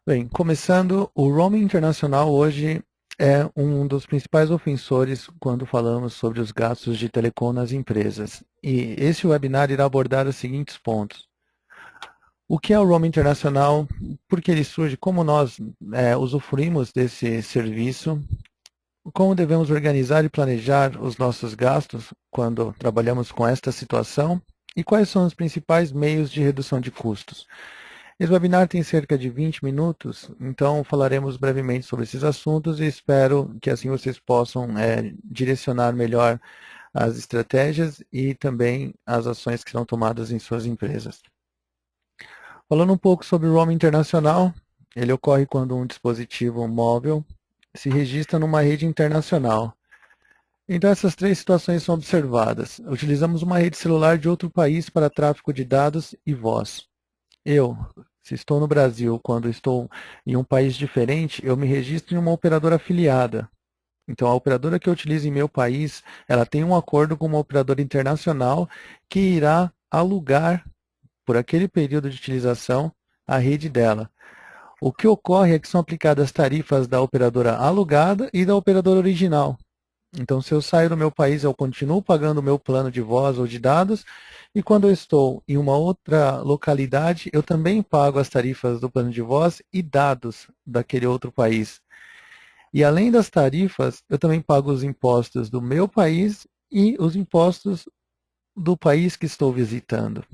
Bem, começando, o roaming internacional hoje é um dos principais ofensores quando falamos sobre os gastos de telecom nas empresas. E esse webinar irá abordar os seguintes pontos. O que é o roaming internacional? Por que ele surge? Como nós usufruímos desse serviço? Como devemos organizar e planejar os nossos gastos quando trabalhamos com esta situação? E quais são os principais meios de redução de custos? Esse webinar tem cerca de 20 minutos, então falaremos brevemente sobre esses assuntos e espero que assim vocês possam direcionar melhor as estratégias e também as ações que serão tomadas em suas empresas. Falando um pouco sobre o roaming internacional, ele ocorre quando um dispositivo móvel se registra numa rede internacional. Então essas três situações são observadas. Utilizamos uma rede celular de outro país para tráfego de dados e voz. Eu, se estou no Brasil, quando estou em um país diferente, eu me registro em uma operadora afiliada. Então, a operadora que eu utilizo em meu país, ela tem um acordo com uma operadora internacional que irá alugar, por aquele período de utilização, a rede dela. O que ocorre é que são aplicadas tarifas da operadora alugada e da operadora original. Então, se eu saio do meu país, eu continuo pagando o meu plano de voz ou de dados, e quando eu estou em uma outra localidade, eu também pago as tarifas do plano de voz e dados daquele outro país. E além das tarifas, eu também pago os impostos do meu país e os impostos do país que estou visitando.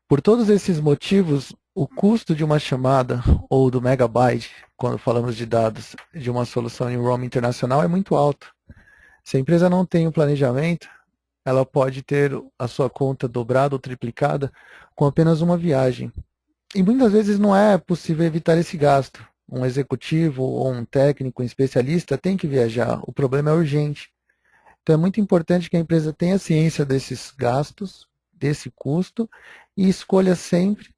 Por todos esses motivos, o custo de uma chamada ou do megabyte, quando falamos de dados de uma solução em roaming internacional, é muito alto. Se a empresa não tem um planejamento, ela pode ter a sua conta dobrada ou triplicada com apenas uma viagem. E muitas vezes não é possível evitar esse gasto. Um executivo ou um técnico, um especialista tem que viajar. O problema é urgente. Então é muito importante que a empresa tenha ciência desses gastos, desse custo e escolha sempre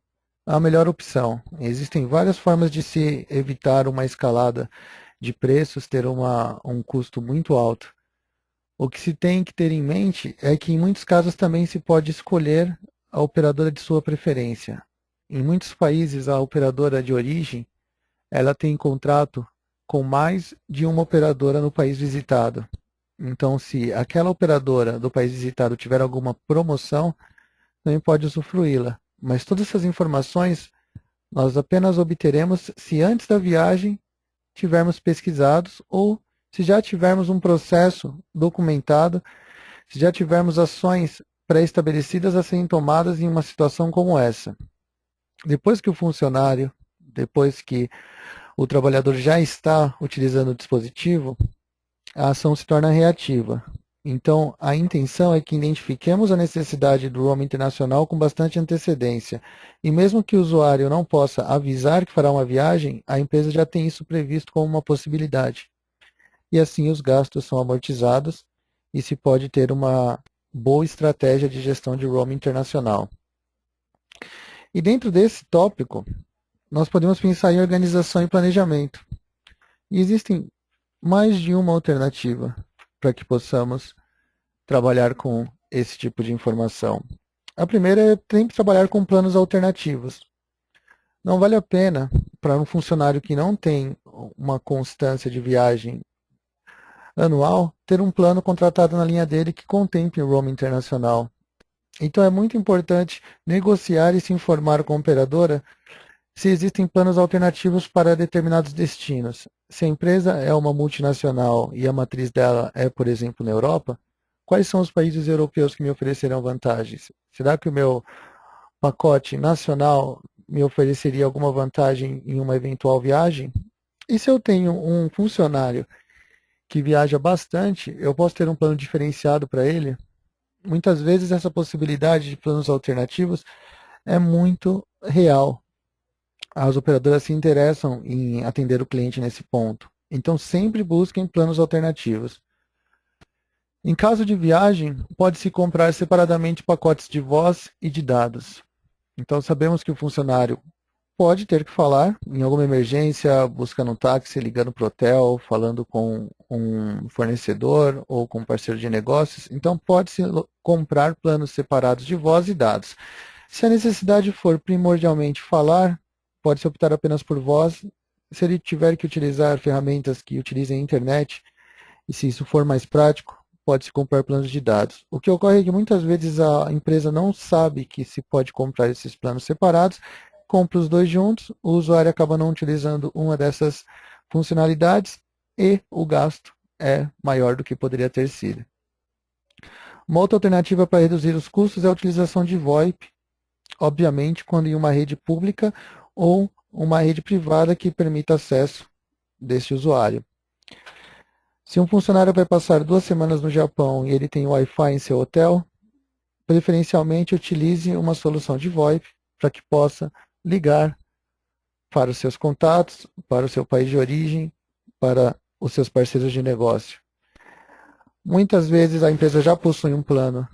a melhor opção. Existem várias formas de se evitar uma escalada de preços, ter um custo muito alto. O que se tem que ter em mente é que em muitos casos também se pode escolher a operadora de sua preferência. Em muitos países, a operadora de origem, ela tem contrato com mais de uma operadora no país visitado. Então, se aquela operadora do país visitado tiver alguma promoção, também pode usufruí-la. Mas todas essas informações nós apenas obteremos se antes da viagem tivermos pesquisados ou se já tivermos um processo documentado, se já tivermos ações pré-estabelecidas a serem tomadas em uma situação como essa. Depois que o funcionário, depois que o trabalhador já está utilizando o dispositivo, a ação se torna reativa. Então, a intenção é que identifiquemos a necessidade do roaming internacional com bastante antecedência. E mesmo que o usuário não possa avisar que fará uma viagem, a empresa já tem isso previsto como uma possibilidade. E assim os gastos são amortizados e se pode ter uma boa estratégia de gestão de roaming internacional. E dentro desse tópico, nós podemos pensar em organização e planejamento. E existem mais de uma alternativa para que possamos trabalhar com esse tipo de informação. A primeira é sempre trabalhar com planos alternativos. Não vale a pena para um funcionário que não tem uma constância de viagem anual ter um plano contratado na linha dele que contemple o roaming internacional. Então é muito importante negociar e se informar com a operadora se existem planos alternativos para determinados destinos. Se a empresa é uma multinacional e a matriz dela é, por exemplo, na Europa, quais são os países europeus que me oferecerão vantagens? Será que o meu pacote nacional me ofereceria alguma vantagem em uma eventual viagem? E se eu tenho um funcionário que viaja bastante, eu posso ter um plano diferenciado para ele? Muitas vezes essa possibilidade de planos alternativos é muito real. As operadoras se interessam em atender o cliente nesse ponto. Então, sempre busquem planos alternativos. Em caso de viagem, pode-se comprar separadamente pacotes de voz e de dados. Então, sabemos que o funcionário pode ter que falar em alguma emergência, buscando um táxi, ligando para o hotel, falando com um fornecedor ou com um parceiro de negócios. Então, pode-se comprar planos separados de voz e dados. Se a necessidade for primordialmente falar, pode-se optar apenas por voz. Se ele tiver que utilizar ferramentas que utilizem a internet, e se isso for mais prático, pode-se comprar planos de dados. O que ocorre é que muitas vezes a empresa não sabe que se pode comprar esses planos separados, compra os dois juntos, o usuário acaba não utilizando uma dessas funcionalidades e o gasto é maior do que poderia ter sido. Uma outra alternativa para reduzir os custos é a utilização de VoIP, obviamente quando em uma rede pública ou uma rede privada que permita acesso desse usuário. Se um funcionário vai passar 2 semanas no Japão e ele tem Wi-Fi em seu hotel, preferencialmente utilize uma solução de VoIP para que possa ligar para os seus contatos, para o seu país de origem, para os seus parceiros de negócio. Muitas vezes a empresa já possui um plano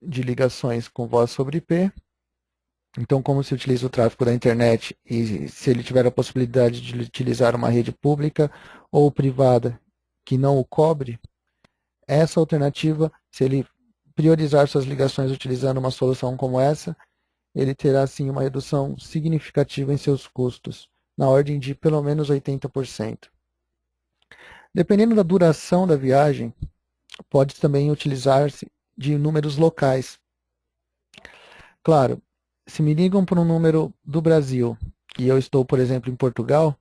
de ligações com voz sobre IP, então como se utiliza o tráfego da internet e se ele tiver a possibilidade de utilizar uma rede pública ou privada que não o cobre, essa alternativa, se ele priorizar suas ligações utilizando uma solução como essa, ele terá sim uma redução significativa em seus custos, na ordem de pelo menos 80%. Dependendo da duração da viagem, pode também utilizar-se de números locais. Claro, se me ligam por um número do Brasil e eu estou, por exemplo, em Portugal,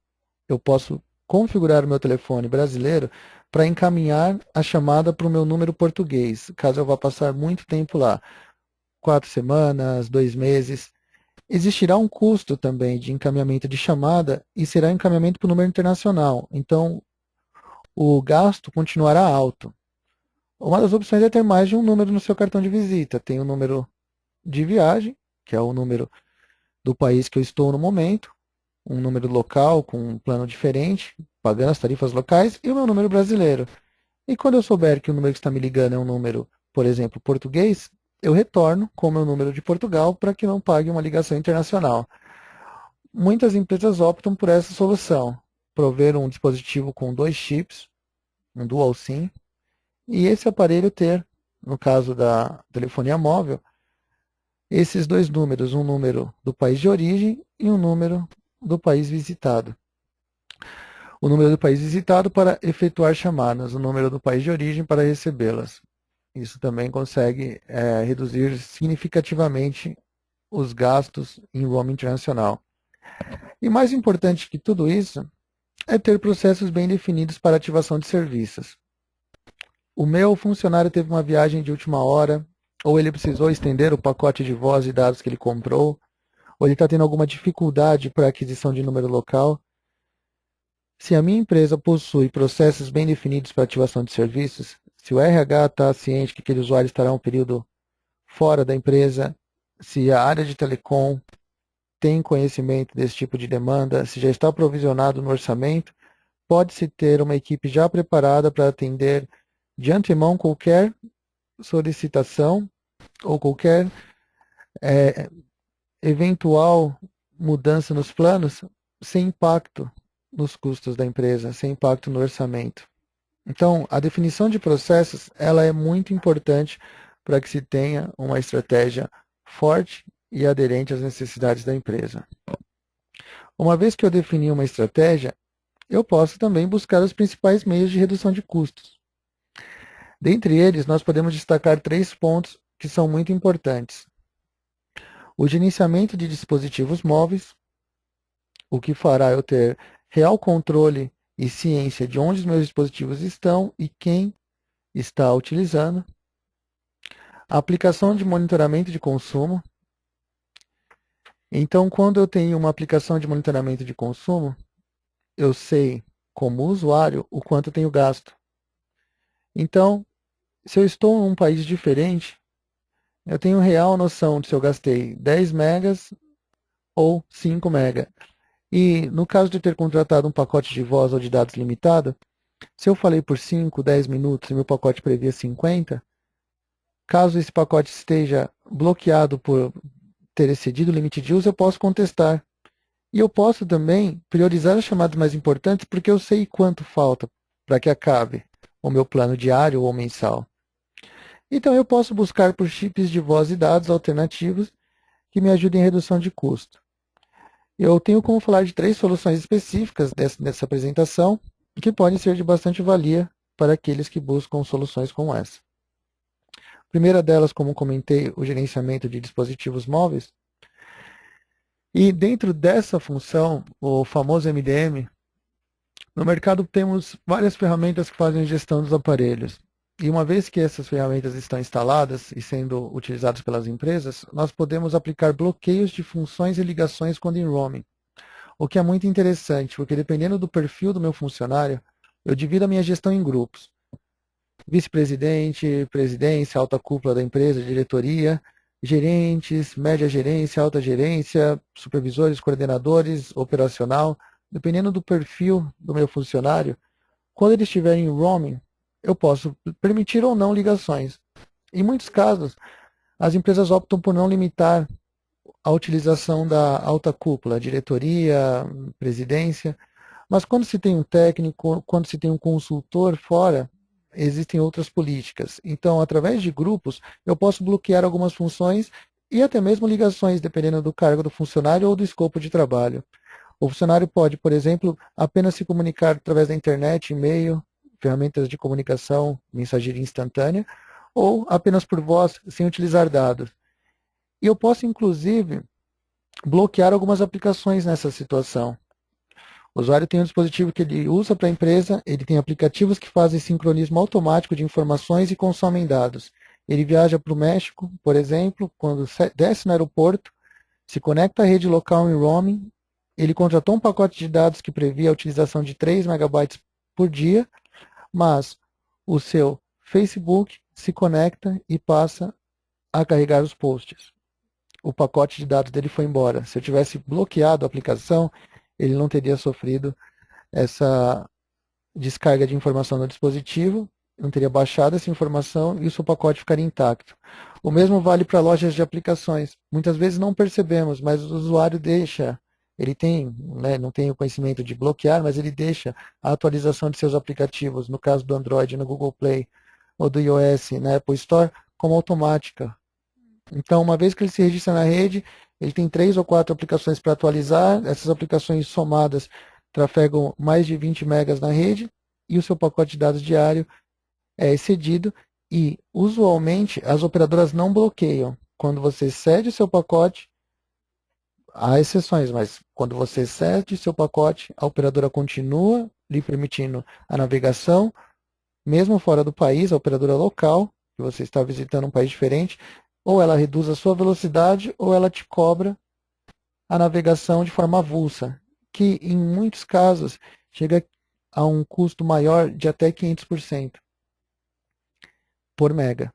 eu posso configurar o meu telefone brasileiro para encaminhar a chamada para o meu número português, caso eu vá passar muito tempo lá, 4 semanas, 2 meses. Existirá um custo também de encaminhamento de chamada e será encaminhamento para o número internacional. Então, o gasto continuará alto. Uma das opções é ter mais de um número no seu cartão de visita. Tem o número de viagem, que é o número do país que eu estou no momento, um número local com um plano diferente, pagando as tarifas locais, e o meu número brasileiro. E quando eu souber que o número que está me ligando é um número, por exemplo, português, eu retorno com o meu número de Portugal para que não pague uma ligação internacional. Muitas empresas optam por essa solução, prover um dispositivo com 2 chips, um dual SIM, e esse aparelho ter, no caso da telefonia móvel, esses dois números, um número do país de origem e um número do país visitado. O número do país visitado para efetuar chamadas, o número do país de origem para recebê-las. Isso também consegue reduzir significativamente os gastos em roaming internacional. E mais importante que tudo isso é ter processos bem definidos para ativação de serviços. O meu funcionário teve uma viagem de última hora, ou ele precisou estender o pacote de voz e dados que ele comprou, ou ele está tendo alguma dificuldade para aquisição de número local. Se a minha empresa possui processos bem definidos para ativação de serviços, se o RH está ciente que aquele usuário estará um período fora da empresa, se a área de telecom tem conhecimento desse tipo de demanda, se já está provisionado no orçamento, pode-se ter uma equipe já preparada para atender de antemão qualquer solicitação ou qualquer eventual mudança nos planos sem impacto nos custos da empresa, sem impacto no orçamento. Então, a definição de processos ela é muito importante para que se tenha uma estratégia forte e aderente às necessidades da empresa. Uma vez que eu defini uma estratégia, eu posso também buscar os principais meios de redução de custos. Dentre eles, nós podemos destacar 3 pontos que são muito importantes. O gerenciamento de dispositivos móveis, o que fará eu ter real controle e ciência de onde os meus dispositivos estão e quem está utilizando. A aplicação de monitoramento de consumo. Então, quando eu tenho uma aplicação de monitoramento de consumo, eu sei, como usuário, o quanto eu tenho gasto. Então, se eu estou em um país diferente, eu tenho real noção de se eu gastei 10 megas ou 5 megas. E no caso de ter contratado um pacote de voz ou de dados limitado, se eu falei por 5, 10 minutos e meu pacote previa 50, caso esse pacote esteja bloqueado por ter excedido o limite de uso, eu posso contestar. E eu posso também priorizar as chamadas mais importantes porque eu sei quanto falta para que acabe o meu plano diário ou mensal. Então eu posso buscar por chips de voz e dados alternativos que me ajudem em redução de custo. Eu tenho como falar de 3 soluções específicas dessa apresentação, que podem ser de bastante valia para aqueles que buscam soluções como essa. A primeira delas, como comentei, o gerenciamento de dispositivos móveis. E dentro dessa função, o famoso MDM, no mercado temos várias ferramentas que fazem a gestão dos aparelhos. E uma vez que essas ferramentas estão instaladas e sendo utilizadas pelas empresas, nós podemos aplicar bloqueios de funções e ligações quando em roaming. O que é muito interessante, porque dependendo do perfil do meu funcionário, eu divido a minha gestão em grupos. Vice-presidente, presidência, alta cúpula da empresa, diretoria, gerentes, média gerência, alta gerência, supervisores, coordenadores, operacional. Dependendo do perfil do meu funcionário, quando ele estiver em roaming, eu posso permitir ou não ligações. Em muitos casos, as empresas optam por não limitar a utilização da alta cúpula, diretoria, presidência, mas quando se tem um técnico, quando se tem um consultor fora, existem outras políticas. Então, através de grupos, eu posso bloquear algumas funções e até mesmo ligações, dependendo do cargo do funcionário ou do escopo de trabalho. O funcionário pode, por exemplo, apenas se comunicar através da internet, e-mail, ferramentas de comunicação, mensageria instantânea, ou apenas por voz, sem utilizar dados. E eu posso, inclusive, bloquear algumas aplicações nessa situação. O usuário tem um dispositivo que ele usa para a empresa, ele tem aplicativos que fazem sincronismo automático de informações e consomem dados. Ele viaja para o México, por exemplo, quando desce no aeroporto, se conecta à rede local em roaming, ele contratou um pacote de dados que previa a utilização de 3 megabytes por dia, mas o seu Facebook se conecta e passa a carregar os posts. O pacote de dados dele foi embora. Se eu tivesse bloqueado a aplicação, ele não teria sofrido essa descarga de informação no dispositivo, não teria baixado essa informação e o seu pacote ficaria intacto. O mesmo vale para lojas de aplicações. Muitas vezes não percebemos, mas o usuário deixa, ele tem, né, não tem o conhecimento de bloquear, mas ele deixa a atualização de seus aplicativos, no caso do Android no Google Play ou do iOS na Apple Store, como automática. Então, uma vez que ele se registra na rede, ele tem 3 ou 4 aplicações para atualizar. Essas aplicações somadas trafegam mais de 20 megas na rede e o seu pacote de dados diário é excedido. E, usualmente, as operadoras não bloqueiam. Quando você cede o seu pacote, há exceções, mas quando você cede o seu pacote, a operadora continua lhe permitindo a navegação, mesmo fora do país, a operadora local, que você está visitando um país diferente, ou ela reduz a sua velocidade, ou ela te cobra a navegação de forma avulsa, que em muitos casos chega a um custo maior de até 500% por mega.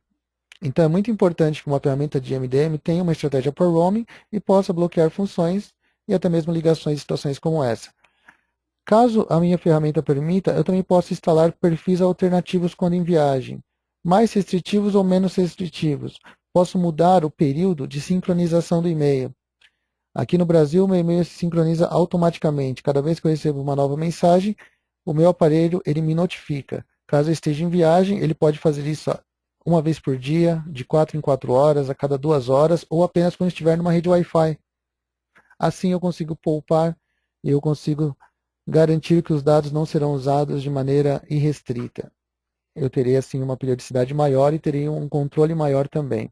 Então é muito importante que uma ferramenta de MDM tenha uma estratégia por roaming e possa bloquear funções e até mesmo ligações em situações como essa. Caso a minha ferramenta permita, eu também posso instalar perfis alternativos quando em viagem, mais restritivos ou menos restritivos. Posso mudar o período de sincronização do e-mail. Aqui no Brasil, o meu e-mail se sincroniza automaticamente. Cada vez que eu recebo uma nova mensagem, o meu aparelho ele me notifica. Caso eu esteja em viagem, ele pode fazer isso uma vez por dia, de 4 em 4 horas, a cada 2 horas, ou apenas quando estiver numa rede Wi-Fi. Assim eu consigo poupar e eu consigo garantir que os dados não serão usados de maneira irrestrita. Eu terei assim uma periodicidade maior e terei um controle maior também.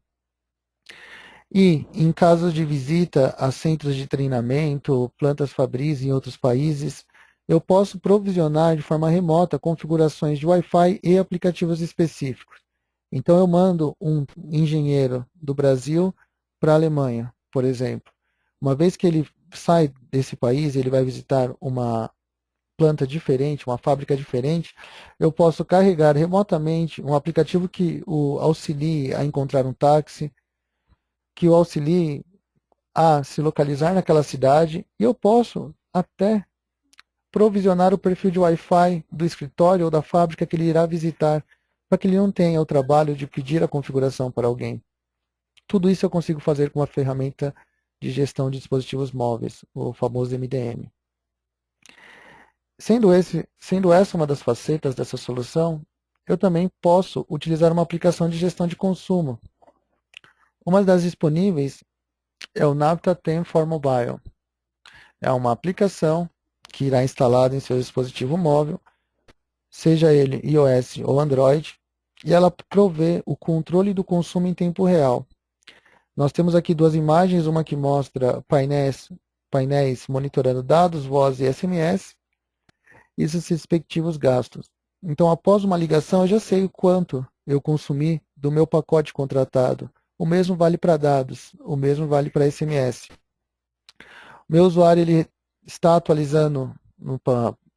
E, em casos de visita a centros de treinamento, plantas fabris em outros países, eu posso provisionar de forma remota configurações de Wi-Fi e aplicativos específicos. Então, eu mando um engenheiro do Brasil para a Alemanha, por exemplo. Uma vez que ele sai desse país, ele vai visitar uma planta diferente, uma fábrica diferente, eu posso carregar remotamente um aplicativo que o auxilie a encontrar um táxi, que o auxilie a se localizar naquela cidade e eu posso até provisionar o perfil de Wi-Fi do escritório ou da fábrica que ele irá visitar, para que ele não tenha o trabalho de pedir a configuração para alguém. Tudo isso eu consigo fazer com uma ferramenta de gestão de dispositivos móveis, o famoso MDM. Sendo essa uma das facetas dessa solução, eu também posso utilizar uma aplicação de gestão de consumo. Uma das disponíveis é o Navta 10 for Mobile. é uma aplicação que irá instalada em seu dispositivo móvel, seja ele iOS ou Android, e ela provê o controle do consumo em tempo real. Nós temos aqui duas imagens, uma que mostra painéis monitorando dados, voz e SMS, e seus respectivos gastos. Então, após uma ligação, eu já sei o quanto eu consumi do meu pacote contratado. O mesmo vale para dados, o mesmo vale para SMS. O meu usuário ele está atualizando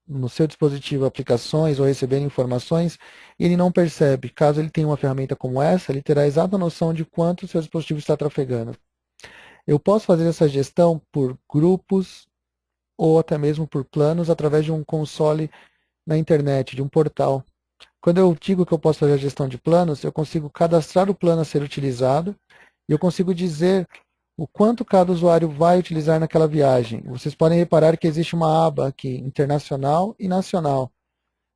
no seu dispositivo aplicações ou recebendo informações e ele não percebe. Caso ele tenha uma ferramenta como essa, ele terá a exata noção de quanto o seu dispositivo está trafegando. Eu posso fazer essa gestão por grupos ou até mesmo por planos através de um console na internet, de um portal. Quando eu digo que eu posso fazer a gestão de planos, eu consigo cadastrar o plano a ser utilizado e eu consigo dizer o quanto cada usuário vai utilizar naquela viagem. Vocês podem reparar que existe uma aba aqui, internacional e nacional.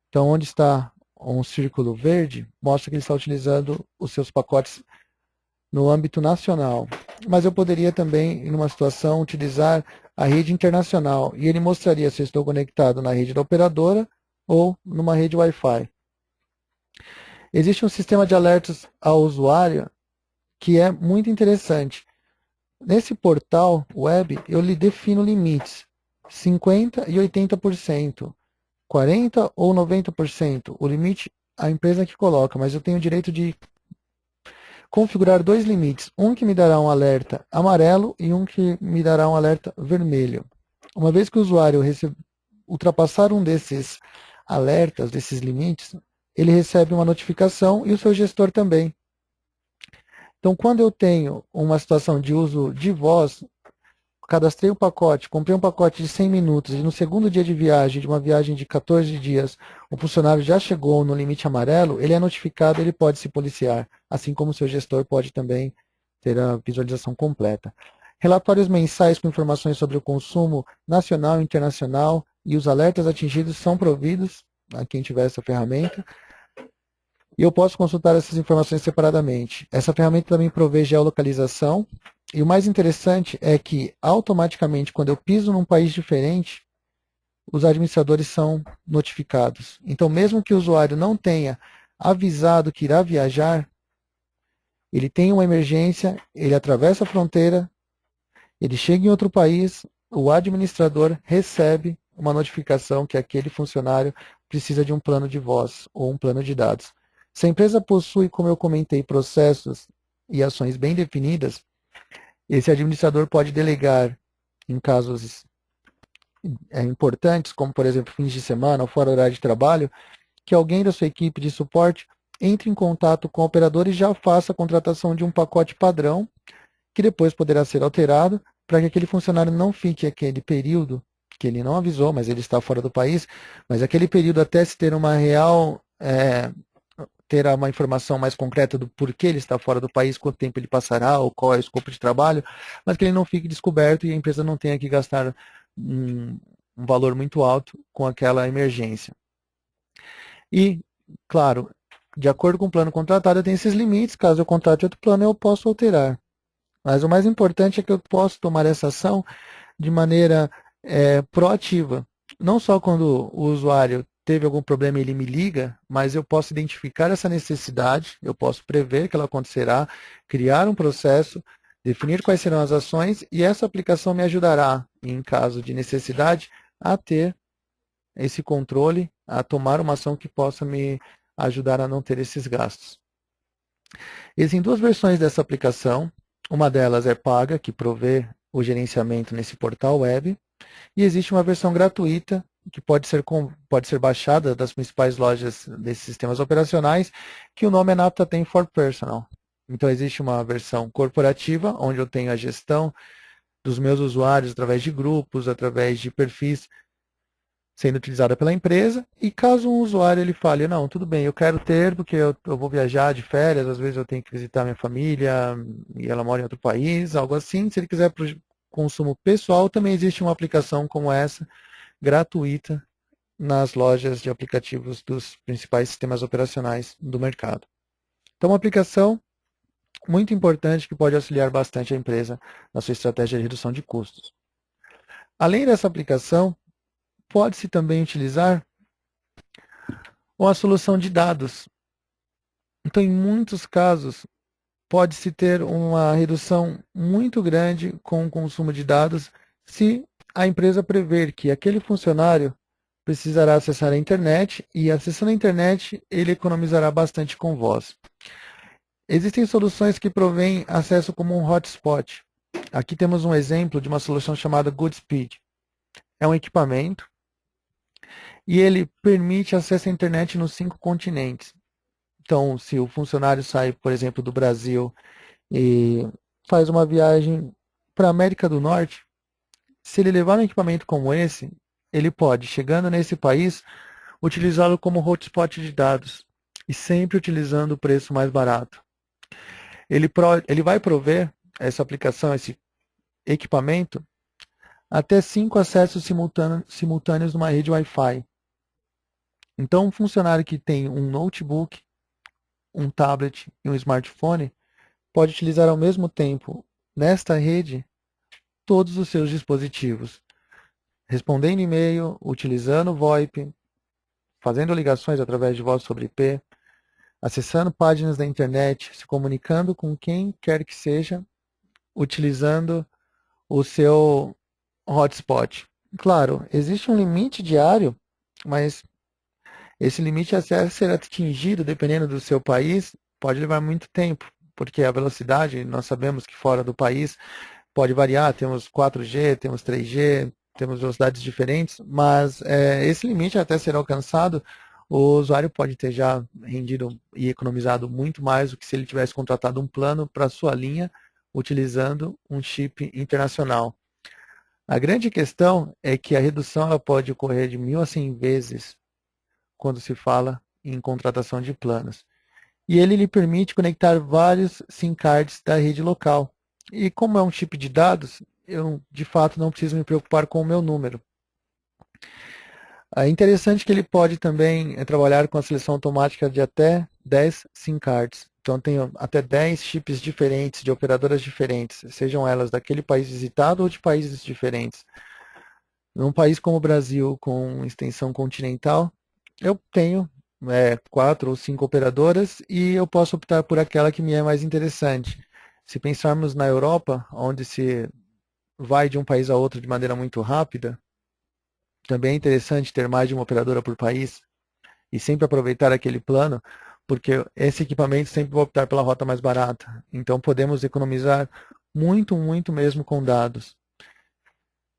Então, onde está um círculo verde, mostra que ele está utilizando os seus pacotes no âmbito nacional. Mas eu poderia também, em uma situação, utilizar a rede internacional e ele mostraria se eu estou conectado na rede da operadora ou numa rede Wi-Fi. Existe um sistema de alertas ao usuário que é muito interessante. Nesse portal web, eu lhe defino limites, 50% e 80%, 40% ou 90%. O limite a empresa que coloca, mas eu tenho o direito de configurar dois limites, um que me dará um alerta amarelo e um que me dará um alerta vermelho. Uma vez que o usuário ultrapassar um desses alertas, desses limites, ele recebe uma notificação e o seu gestor também. Então, quando eu tenho uma situação de uso de voz, cadastrei um pacote, comprei um pacote de 100 minutos e no segundo dia de viagem, de uma viagem de 14 dias, o funcionário já chegou no limite amarelo, ele é notificado, ele pode se policiar, assim como o seu gestor pode também ter a visualização completa. Relatórios mensais com informações sobre o consumo nacional e internacional e os alertas atingidos são providos a quem tiver essa ferramenta. E eu posso consultar essas informações separadamente. Essa ferramenta também provê geolocalização. E o mais interessante é que, automaticamente, quando eu piso num país diferente, os administradores são notificados. Então, mesmo que o usuário não tenha avisado que irá viajar, ele tem uma emergência, ele atravessa a fronteira, ele chega em outro país, o administrador recebe uma notificação que aquele funcionário precisa de um plano de voz ou um plano de dados. Se a empresa possui, como eu comentei, processos e ações bem definidas, esse administrador pode delegar em casos importantes, como por exemplo fins de semana ou fora horário de trabalho, que alguém da sua equipe de suporte entre em contato com o operador e já faça a contratação de um pacote padrão, que depois poderá ser alterado para que aquele funcionário não fique aquele período que ele não avisou, mas ele está fora do país, mas aquele período até se ter uma real ter uma informação mais concreta do porquê ele está fora do país, quanto tempo ele passará, ou qual é o escopo de trabalho, mas que ele não fique descoberto e a empresa não tenha que gastar um valor muito alto com aquela emergência. E, claro, de acordo com o plano contratado, eu tenho esses limites, caso eu contrate outro plano, eu posso alterar. Mas o mais importante é que eu posso tomar essa ação de maneira proativa. Não só quando o usuário teve algum problema e ele me liga, mas eu posso identificar essa necessidade, eu posso prever que ela acontecerá, criar um processo, definir quais serão as ações e essa aplicação me ajudará, em caso de necessidade, a ter esse controle, a tomar uma ação que possa me ajudar a não ter esses gastos. Existem duas versões dessa aplicação. Uma delas é paga, que provê o gerenciamento nesse portal web, e existe uma versão gratuita que pode ser baixada das principais lojas desses sistemas operacionais, que o nome é Naptatem for Personal. Então existe uma versão corporativa, onde eu tenho a gestão dos meus usuários através de grupos, através de perfis sendo utilizada pela empresa, e caso um usuário ele fale, não, tudo bem, eu quero ter, porque eu vou viajar de férias, às vezes eu tenho que visitar minha família, e ela mora em outro país, algo assim, se ele quiser para o consumo pessoal, também existe uma aplicação como essa, gratuita, nas lojas de aplicativos dos principais sistemas operacionais do mercado. Então, uma aplicação muito importante que pode auxiliar bastante a empresa na sua estratégia de redução de custos. Além dessa aplicação, pode-se também utilizar uma solução de dados. Então, em muitos casos, pode-se ter uma redução muito grande com o consumo de dados se a empresa prever que aquele funcionário precisará acessar a internet e, acessando a internet, ele economizará bastante com voz. Existem soluções que provêm acesso como um hotspot. Aqui temos um exemplo de uma solução chamada Goodspeed. É um equipamento e ele permite acesso à internet nos 5 continentes. Então, se o funcionário sai, por exemplo, do Brasil e faz uma viagem para a América do Norte, se ele levar um equipamento como esse, ele pode, chegando nesse país, utilizá-lo como hotspot de dados e sempre utilizando o preço mais barato. Ele vai prover essa aplicação, esse equipamento, até 5 acessos simultâneos numa rede Wi-Fi. Então, um funcionário que tem um notebook, um tablet e um smartphone pode utilizar ao mesmo tempo, nesta rede, todos os seus dispositivos, respondendo e-mail, utilizando VoIP, fazendo ligações através de voz sobre IP, acessando páginas da internet, se comunicando com quem quer que seja, utilizando o seu hotspot. Claro, existe um limite diário, mas esse limite a ser atingido, dependendo do seu país, pode levar muito tempo, porque a velocidade, nós sabemos que fora do país pode variar, temos 4G, temos 3G, temos velocidades diferentes, mas esse limite até ser alcançado, o usuário pode ter já rendido e economizado muito mais do que se ele tivesse contratado um plano para a sua linha, utilizando um chip internacional. A grande questão é que a redução ela pode ocorrer de 1.000 a 100 vezes quando se fala em contratação de planos. E ele lhe permite conectar vários SIM cards da rede local. E como é um chip de dados, eu de fato não preciso me preocupar com o meu número. É interessante que ele pode também trabalhar com a seleção automática de até 10 SIM cards. Então tem até 10 chips diferentes, de operadoras diferentes, sejam elas daquele país visitado ou de países diferentes. Num país como o Brasil, com extensão continental, eu tenho 4 ou 5 operadoras e eu posso optar por aquela que me é mais interessante. Se pensarmos na Europa, onde se vai de um país a outro de maneira muito rápida, também é interessante ter mais de uma operadora por país e sempre aproveitar aquele plano, porque esse equipamento sempre vai optar pela rota mais barata. Então podemos economizar muito, muito mesmo com dados.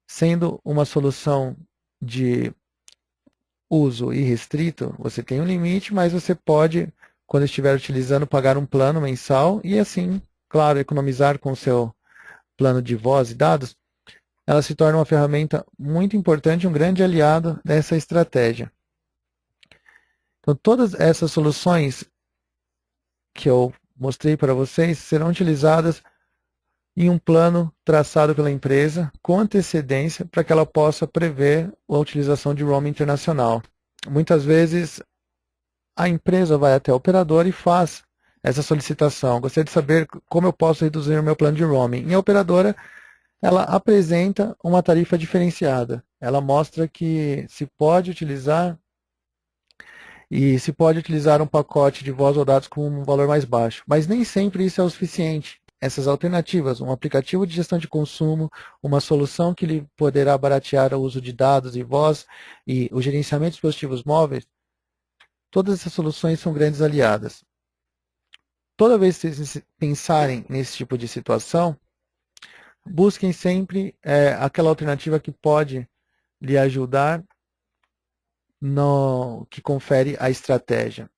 Sendo uma solução de uso irrestrito, você tem um limite, mas você pode, quando estiver utilizando, pagar um plano mensal e assim, claro, economizar com o seu plano de voz e dados. Ela se torna uma ferramenta muito importante, um grande aliado dessa estratégia. Então, todas essas soluções que eu mostrei para vocês serão utilizadas em um plano traçado pela empresa com antecedência para que ela possa prever a utilização de roaming internacional. Muitas vezes a empresa vai até a operadora e faz essa solicitação. Gostaria de saber como eu posso reduzir o meu plano de roaming. E a operadora ela apresenta uma tarifa diferenciada. Ela mostra que se pode utilizar um pacote de voz ou dados com um valor mais baixo. Mas nem sempre isso é o suficiente. Essas alternativas, um aplicativo de gestão de consumo, uma solução que lhe poderá baratear o uso de dados e voz e o gerenciamento de dispositivos móveis, todas essas soluções são grandes aliadas. Toda vez que vocês pensarem nesse tipo de situação, busquem sempre aquela alternativa que pode lhe ajudar no que confere a estratégia.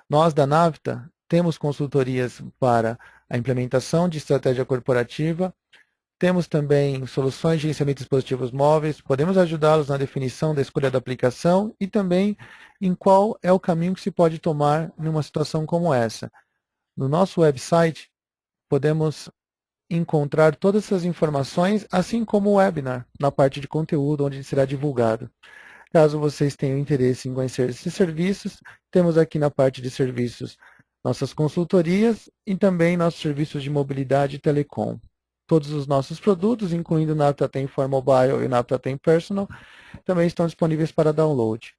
Nós da Navita temos consultorias para a implementação de estratégia corporativa, temos também soluções de gerenciamento de dispositivos móveis, podemos ajudá-los na definição da escolha da aplicação e também em qual é o caminho que se pode tomar numa situação como essa. No nosso website, podemos encontrar todas essas informações, assim como o webinar, na parte de conteúdo, onde será divulgado. Caso vocês tenham interesse em conhecer esses serviços, temos aqui na parte de serviços nossas consultorias e também nossos serviços de mobilidade e telecom. todos os nossos produtos, incluindo o Navitatem for Mobile e o Navitatem Personal, também estão disponíveis para download.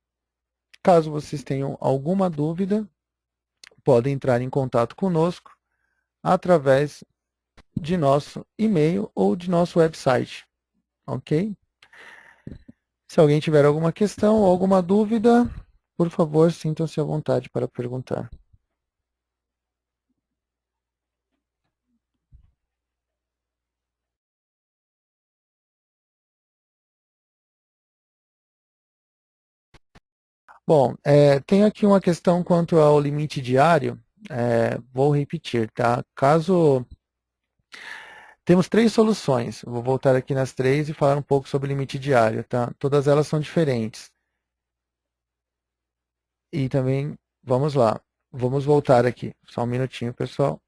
Caso vocês tenham alguma dúvida, podem entrar em contato conosco através de nosso e-mail ou de nosso website, ok? Se alguém tiver alguma questão ou alguma dúvida, por favor, sintam-se à vontade para perguntar. Bom, tem aqui uma questão quanto ao limite diário, vou repetir, tá? Temos três soluções, vou voltar aqui nas três e falar um pouco sobre o limite diário, tá? Todas elas são diferentes. E também, vamos lá, vamos voltar aqui, só um minutinho, pessoal.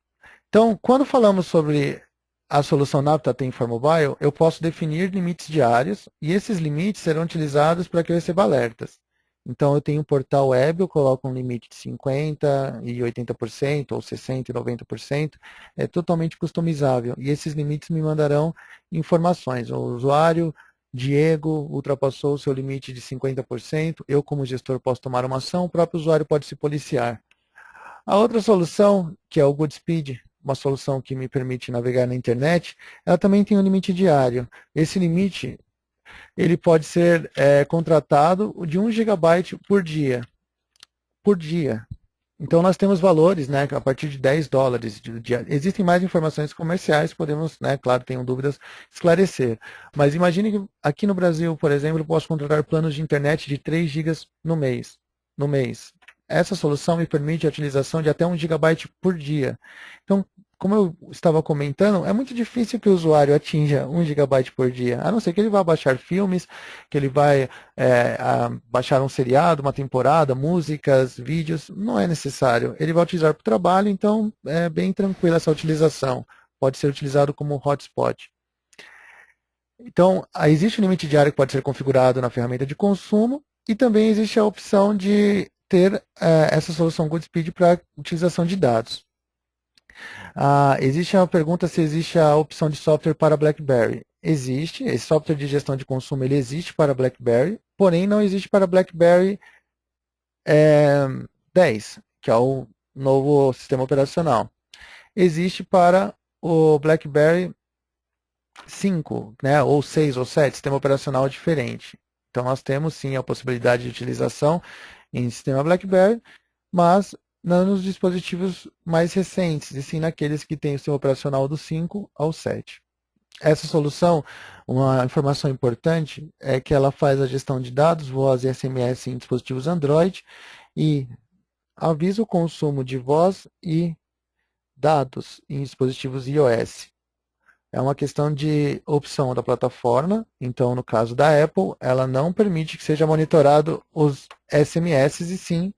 Então, quando falamos sobre a solução Navitatem for Mobile, eu posso definir limites diários e esses limites serão utilizados para que eu receba alertas. Então, eu tenho um portal web, eu coloco um limite de 50% e 80%, ou 60% e 90%, é totalmente customizável. E esses limites me mandarão informações. O usuário, Diego, ultrapassou o seu limite de 50%, eu como gestor posso tomar uma ação, o próprio usuário pode se policiar. A outra solução, que é o Goodspeed, uma solução que me permite navegar na internet, ela também tem um limite diário. Esse limite ele pode ser contratado de 1 GB por dia. Por dia. Então, nós temos valores, né, a partir de $10. Existem mais informações comerciais, podemos, né, claro, tenham dúvidas, esclarecer. Mas imagine que aqui no Brasil, por exemplo, eu posso contratar planos de internet de 3 GB no mês. No mês. Essa solução me permite a utilização de até 1 GB por dia. Então, como eu estava comentando, é muito difícil que o usuário atinja 1 GB por dia, a não ser que ele vá baixar filmes, que ele vai baixar um seriado, uma temporada, músicas, vídeos, não é necessário. Ele vai utilizar para o trabalho, então é bem tranquila essa utilização. Pode ser utilizado como hotspot. Então, existe um limite diário que pode ser configurado na ferramenta de consumo e também existe a opção de ter essa solução Goodspeed para utilização de dados. Existe uma pergunta se existe a opção de software para BlackBerry. Existe, esse software de gestão de consumo ele existe para BlackBerry, porém não existe para BlackBerry 10, que é o novo sistema operacional. Existe para o BlackBerry 5, né, ou 6 ou 7, sistema operacional diferente. Então nós temos sim a possibilidade de utilização em sistema BlackBerry, mas não nos dispositivos mais recentes, e sim naqueles que têm o sistema operacional do 5 ao 7. Essa solução, uma informação importante é que ela faz a gestão de dados, voz e SMS em dispositivos Android e avisa o consumo de voz e dados em dispositivos iOS. É uma questão de opção da plataforma, então no caso da Apple, ela não permite que seja monitorado os SMS e sim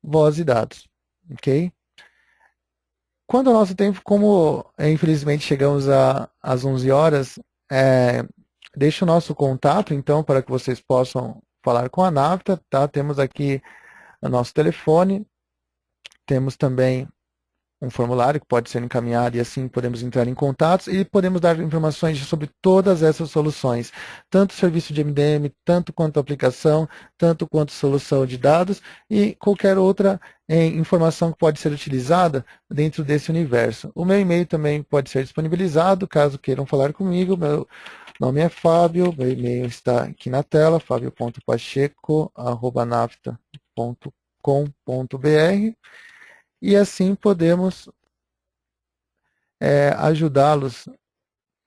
voz e dados, ok? Quanto ao nosso tempo, como infelizmente chegamos às 11 horas, deixo o nosso contato, então, para que vocês possam falar com a Navita, tá? Temos aqui o nosso telefone, temos também um formulário que pode ser encaminhado e assim podemos entrar em contato e podemos dar informações sobre todas essas soluções, tanto o serviço de MDM, tanto quanto a aplicação, tanto quanto solução de dados e qualquer outra informação que pode ser utilizada dentro desse universo. O meu e-mail também pode ser disponibilizado, caso queiram falar comigo. Meu nome é Fábio, meu e-mail está aqui na tela, fabio.pacheco@nafta.com.br. E assim podemos ajudá-los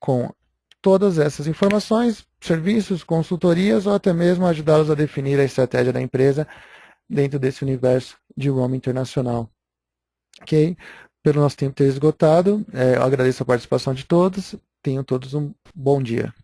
com todas essas informações, serviços, consultorias ou até mesmo ajudá-los a definir a estratégia da empresa dentro desse universo de roaming internacional. Ok? Pelo nosso tempo ter esgotado, eu agradeço a participação de todos. Tenham todos um bom dia.